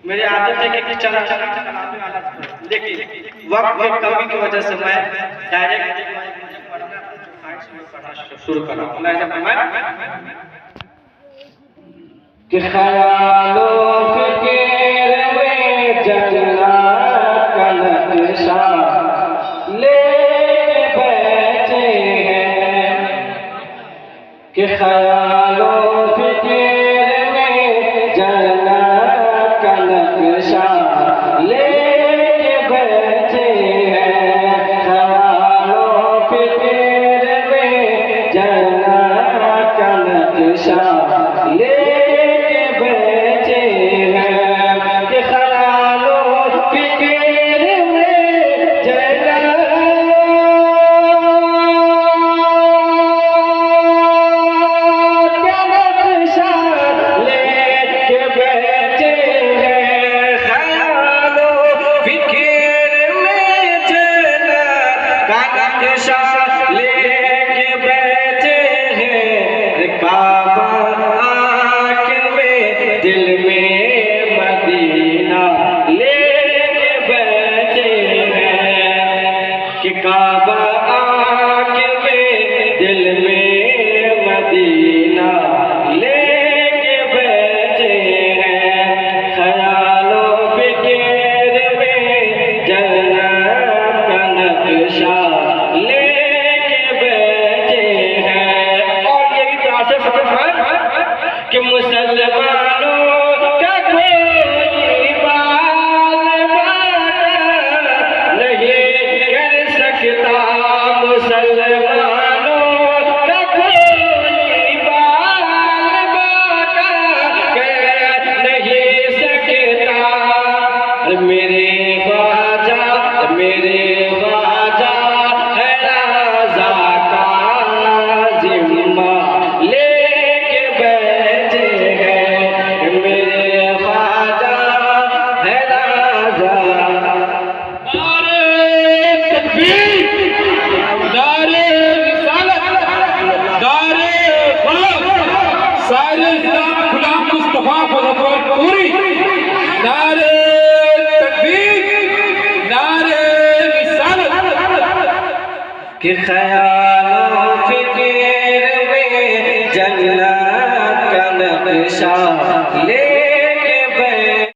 मेरे आदत है कि चला लेकिन वक्त की कमी की वजह से मैं डायरेक्ट मुझे पढ़ना पढ़ना शुरू करा। मैं जब कि ख्यालों फिक्र में जन्नत का नक्शा ले बैठे हैं कि ख्यालों फिक्र में जन्नत का नक्शा ले बैठे हैं। ख्यालों फिक्र में जन्नत का नक्शा ले काबा आके में दिल में मदीना लेके बैठे हैं। ख्यालों फिक्र में जन्नत का नक्शा लेके बैठे हैं। और ये भी प्यासे फतह है कि मुसलमानों का कोई बाल बाटा नहीं मुसलमानों का कोई बाल बाटा कर नहीं सकता। मेरे ख्वाजा है राज़ा का ज़िम्मा लेके बैठे हैं। मेरे ख्वाजा है राज़ा। कि ख्यालों फिक्र में जन्नत का नक्शा ले